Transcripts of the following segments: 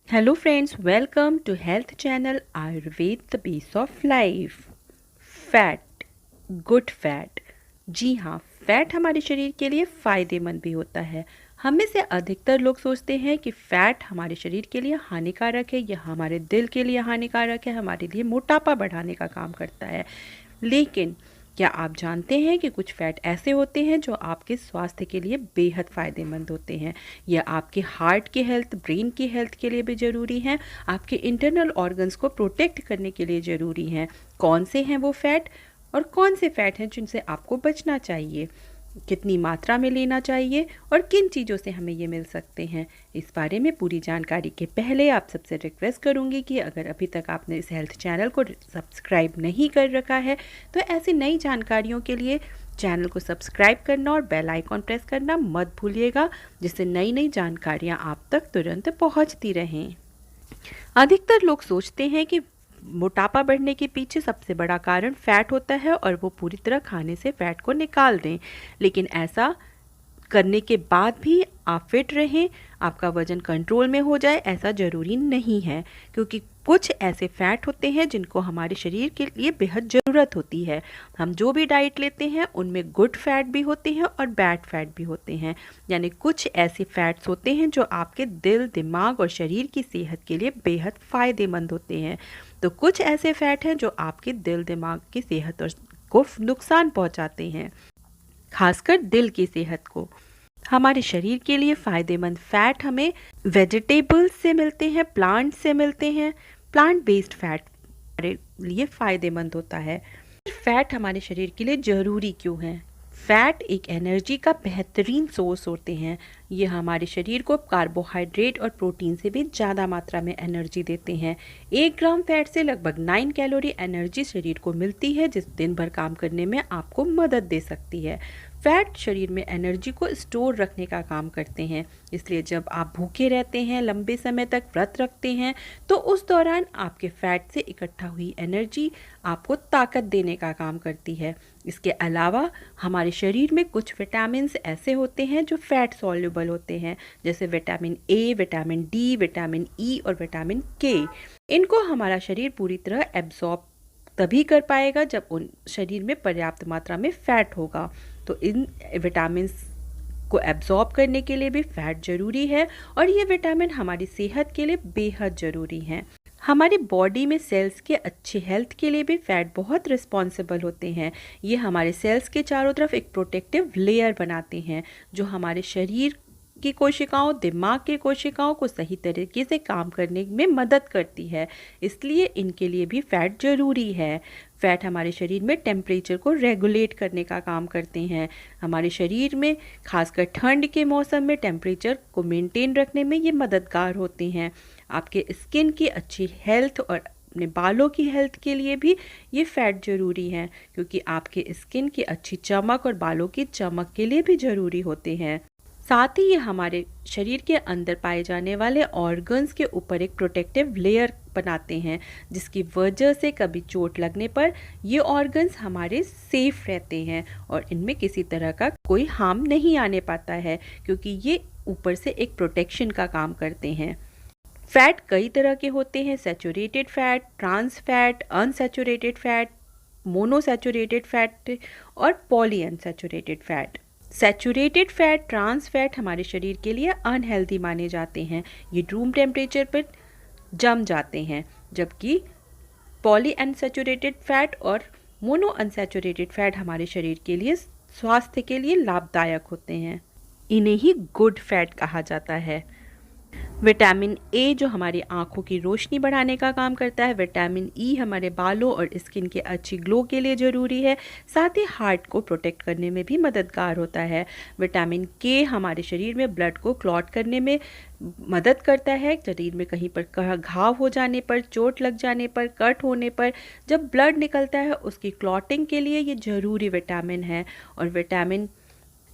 Hello friends, welcome to Health Channel Ayurved the Base of Life। Fat, good fat. जी हाँ, fat हमारे शरीर के लिए फ़ायदेमंद भी होता है। हम में से अधिकतर लोग सोचते हैं कि फ़ैट हमारे शरीर के लिए हानिकारक है या हमारे दिल के लिए हानिकारक है, हमारे लिए मोटापा बढ़ाने का काम करता है। लेकिन क्या आप जानते हैं कि कुछ फ़ैट ऐसे होते हैं जो आपके स्वास्थ्य के लिए बेहद फ़ायदेमंद होते हैं। यह आपके हार्ट की हेल्थ, ब्रेन की हेल्थ के लिए भी ज़रूरी हैं, आपके इंटरनल ऑर्गन्स को प्रोटेक्ट करने के लिए ज़रूरी हैं। कौन से हैं वो फ़ैट और कौन से फ़ैट हैं जिनसे आपको बचना चाहिए, कितनी मात्रा में लेना चाहिए और किन चीज़ों से हमें ये मिल सकते हैं, इस बारे में पूरी जानकारी के पहले आप सबसे रिक्वेस्ट करूंगी कि अगर अभी तक आपने इस हेल्थ चैनल को सब्सक्राइब नहीं कर रखा है तो ऐसी नई जानकारियों के लिए चैनल को सब्सक्राइब करना और बेल आइकॉन प्रेस करना मत भूलिएगा, जिससे नई नई जानकारियाँ आप तक तुरंत पहुँचती रहें। अधिकतर लोग सोचते हैं कि मोटापा बढ़ने के पीछे सबसे बड़ा कारण फैट होता है और वो पूरी तरह खाने से फैट को निकाल दें, लेकिन ऐसा करने के बाद भी आप फिट रहें, आपका वज़न कंट्रोल में हो जाए, ऐसा ज़रूरी नहीं है, क्योंकि कुछ ऐसे फ़ैट होते हैं जिनको हमारे शरीर के लिए बेहद ज़रूरत होती है। हम जो भी डाइट लेते हैं उनमें गुड फैट भी होते हैं और बैड फैट भी होते हैं, यानी कुछ ऐसे फैट्स होते हैं जो आपके दिल, दिमाग और शरीर की सेहत के लिए बेहद फ़ायदेमंद होते हैं। तो कुछ ऐसे फ़ैट हैं जो आपके दिल, दिमाग की सेहत को नुकसान पहुंचाते हैं, खासकर दिल की सेहत को। हमारे शरीर के लिए फ़ायदेमंद फ़ैट हमें वेजिटेबल्स से मिलते हैं, प्लांट से मिलते हैं। प्लांट बेस्ड फ़ैट हमारे लिए फ़ायदेमंद होता है। फ़ैट हमारे शरीर के लिए ज़रूरी क्यों है? फ़ैट एक एनर्जी का बेहतरीन सोर्स होते हैं। ये हमारे शरीर को कार्बोहाइड्रेट और प्रोटीन से भी ज़्यादा मात्रा में एनर्जी देते हैं। 1 ग्राम फैट से लगभग 9 कैलोरी एनर्जी शरीर को मिलती है, जिस दिन भर काम करने में आपको मदद दे सकती है। फैट शरीर में एनर्जी को स्टोर रखने का काम करते हैं, इसलिए जब आप भूखे रहते हैं, लंबे समय तक व्रत रखते हैं, तो उस दौरान आपके फैट से इकट्ठा हुई एनर्जी आपको ताकत देने का काम करती है। इसके अलावा हमारे शरीर में कुछ विटामिन्स ऐसे होते हैं जो फैट सॉल्युबल होते हैं, जैसे vitamin A, vitamin D, vitamin E और विटामिन के। इनको हमारा शरीर पूरी तरह एब्जॉर्ब तभी कर पाएगा जब उन शरीर में पर्याप्त मात्रा में फ़ैट होगा। तो इन विटामिन्स को एब्जॉर्ब करने के लिए भी फ़ैट ज़रूरी है और ये विटामिन हमारी सेहत के लिए बेहद ज़रूरी हैं। हमारी बॉडी में सेल्स के अच्छे हेल्थ के लिए भी फ़ैट बहुत रिस्पॉन्सिबल होते हैं। ये हमारे सेल्स के चारों तरफ एक प्रोटेक्टिव लेयर बनाते हैं जो हमारे शरीर की कोशिकाओं, दिमाग की कोशिकाओं को सही तरीके से काम करने में मदद करती है, इसलिए इनके लिए भी फ़ैट ज़रूरी है। फ़ैट हमारे शरीर में टेम्परेचर को रेगुलेट करने का काम करते हैं। हमारे शरीर में खासकर ठंड के मौसम में टेम्परेचर को मेंटेन रखने में ये मददगार होते हैं। आपके स्किन की अच्छी हेल्थ और अपने बालों की हेल्थ के लिए भी ये फ़ैट ज़रूरी हैं, क्योंकि आपके स्किन की अच्छी चमक और बालों की चमक के लिए भी ज़रूरी होते हैं। साथ ही ये हमारे शरीर के अंदर पाए जाने वाले ऑर्गन्स के ऊपर एक प्रोटेक्टिव लेयर बनाते हैं, जिसकी वजह से कभी चोट लगने पर ये ऑर्गन्स हमारे सेफ रहते हैं और इनमें किसी तरह का कोई हार्म नहीं आने पाता है, क्योंकि ये ऊपर से एक प्रोटेक्शन का काम करते हैं। फैट कई तरह के होते हैं, saturated fat, trans fat, unsaturated fat, monounsaturated fat और polyunsaturated fat. Saturated fat, trans fat हमारे शरीर के लिए अनहेल्दी माने जाते हैं। ये रूम टेम्परेचर पर जम जाते हैं, जबकि पॉली अनसैचुरेटेड फैट और मोनो अनसैचुरेटेड फैट हमारे शरीर के लिए, स्वास्थ्य के लिए लाभदायक होते हैं। इन्हें ही गुड फैट कहा जाता है। विटामिन ए जो हमारी आँखों की रोशनी बढ़ाने का काम करता है, विटामिन ई हमारे बालों और स्किन के अच्छी ग्लो के लिए ज़रूरी है, साथ ही हार्ट को प्रोटेक्ट करने में भी मददगार होता है। विटामिन के हमारे शरीर में ब्लड को क्लॉट करने में मदद करता है। शरीर में कहीं पर घाव हो जाने पर, चोट लग जाने पर, कट होने पर जब ब्लड निकलता है उसकी क्लॉटिंग के लिए ये ज़रूरी विटामिन है। और विटामिन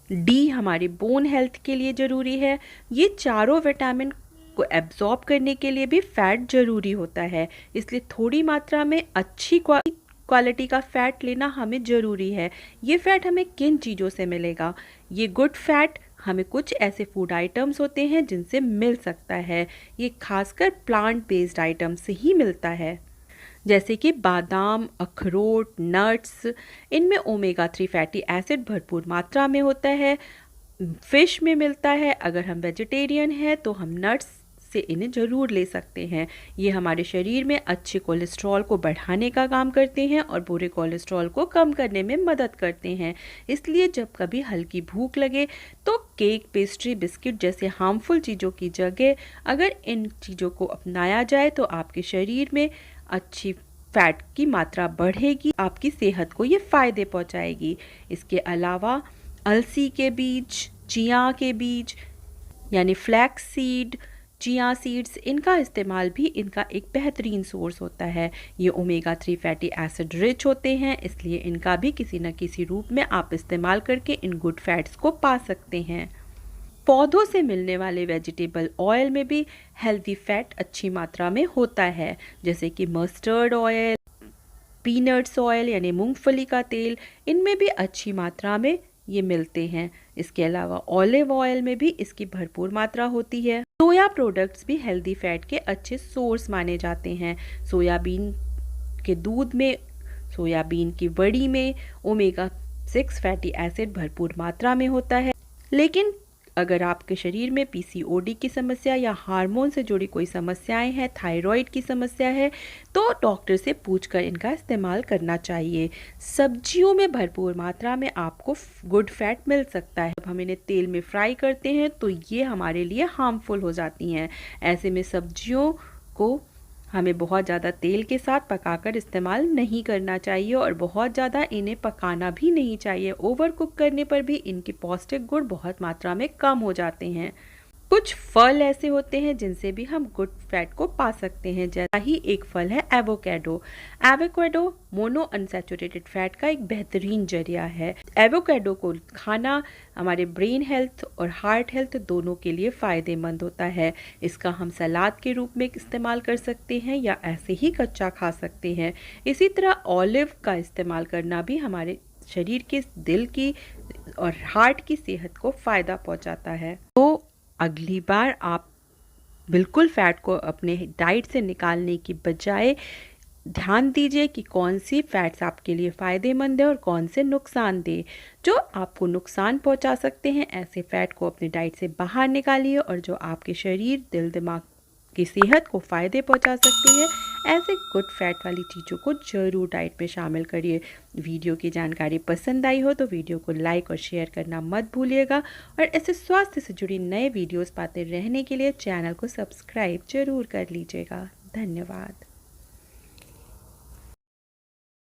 डी हमारी बोन हेल्थ के लिए ज़रूरी है। ये चारों विटामिन को एब्जॉर्ब करने के लिए भी फ़ैट ज़रूरी होता है, इसलिए थोड़ी मात्रा में अच्छी क्वालिटी का फ़ैट लेना हमें ज़रूरी है। ये फ़ैट हमें किन चीज़ों से मिलेगा? ये गुड फैट हमें कुछ ऐसे फूड आइटम्स होते हैं जिनसे मिल सकता है। ये खासकर प्लांट बेस्ड आइटम से ही मिलता है, जैसे कि बादाम, अखरोट, नट्स। इनमें ओमेगा 3 फैटी एसिड भरपूर मात्रा में होता है। फिश में मिलता है। अगर हम वेजिटेरियन हैं तो हम नट्स से इन्हें ज़रूर ले सकते हैं। ये हमारे शरीर में अच्छे कोलेस्ट्रॉल को बढ़ाने का काम करते हैं और बुरे कोलेस्ट्रॉल को कम करने में मदद करते हैं। इसलिए जब कभी हल्की भूख लगे तो केक, पेस्ट्री, बिस्किट जैसे हार्मफुल चीज़ों की जगह अगर इन चीज़ों को अपनाया जाए तो आपके शरीर में अच्छी फैट की मात्रा बढ़ेगी, आपकी सेहत को ये फ़ायदे पहुंचाएगी। इसके अलावा अलसी के बीज, चिया के बीज यानी फ्लैक्स सीड, चिया सीड्स, इनका इस्तेमाल भी इनका एक बेहतरीन सोर्स होता है। ये ओमेगा 3 फैटी एसिड रिच होते हैं, इसलिए इनका भी किसी न किसी रूप में आप इस्तेमाल करके इन गुड फैट्स को पा सकते हैं। पौधों से मिलने वाले वेजिटेबल ऑयल में भी हेल्दी फैट अच्छी मात्रा में होता है, जैसे कि मस्टर्ड ऑयल, पीनट्स ऑयल यानी मूंगफली का तेल, इनमें भी अच्छी मात्रा में ये मिलते हैं। इसके अलावा ऑलिव ऑयल में भी इसकी भरपूर मात्रा होती है। सोया प्रोडक्ट्स भी हेल्दी फैट के अच्छे सोर्स माने जाते हैं। सोयाबीन के दूध में, सोयाबीन की वड़ी में ओमेगा 6 फैटी एसिड भरपूर मात्रा में होता है। लेकिन अगर आपके शरीर में पीसीओडी की समस्या या हार्मोन से जुड़ी कोई समस्याएं हैं, थायराइड की समस्या है, तो डॉक्टर से पूछकर इनका इस्तेमाल करना चाहिए। सब्जियों में भरपूर मात्रा में आपको गुड फैट मिल सकता है। जब हम इन्हें तेल में फ्राई करते हैं तो ये हमारे लिए हार्मफुल हो जाती हैं। ऐसे में सब्जियों को हमें बहुत ज़्यादा तेल के साथ पकाकर इस्तेमाल नहीं करना चाहिए और बहुत ज़्यादा इन्हें पकाना भी नहीं चाहिए। ओवर कुक करने पर भी इनके पौष्टिक गुण बहुत मात्रा में कम हो जाते हैं। कुछ फल ऐसे होते हैं जिनसे भी हम गुड फैट को पा सकते हैं, जैसा ही एक फल है avocado. Avocado mono unsaturated fat का एक बेहतरीन जरिया है। एवोकेडो को खाना हमारे ब्रेन हेल्थ और हार्ट हेल्थ दोनों के लिए फ़ायदेमंद होता है। इसका हम सलाद के रूप में इस्तेमाल कर सकते हैं या ऐसे ही कच्चा खा सकते हैं। इसी तरह ऑलिव का इस्तेमाल करना भी हमारे शरीर के, दिल की और हार्ट की सेहत को फ़ायदा पहुंचाता है। तो अगली बार आप बिल्कुल फ़ैट को अपने डाइट से निकालने की बजाय ध्यान दीजिए कि कौन सी फ़ैट्स आपके लिए फ़ायदेमंद है और कौन से नुकसानदेह। जो आपको नुकसान पहुंचा सकते हैं, ऐसे फ़ैट को अपने डाइट से बाहर निकालिए, और जो आपके शरीर, दिल, दिमाग की सेहत को फ़ायदे पहुंचा सकती है, ऐसे गुड फैट वाली चीज़ों को ज़रूर डाइट में शामिल करिए। वीडियो की जानकारी पसंद आई हो तो वीडियो को लाइक और शेयर करना मत भूलिएगा, और ऐसे स्वास्थ्य से जुड़ी नए वीडियोस पाते रहने के लिए चैनल को सब्सक्राइब ज़रूर कर लीजिएगा। धन्यवाद।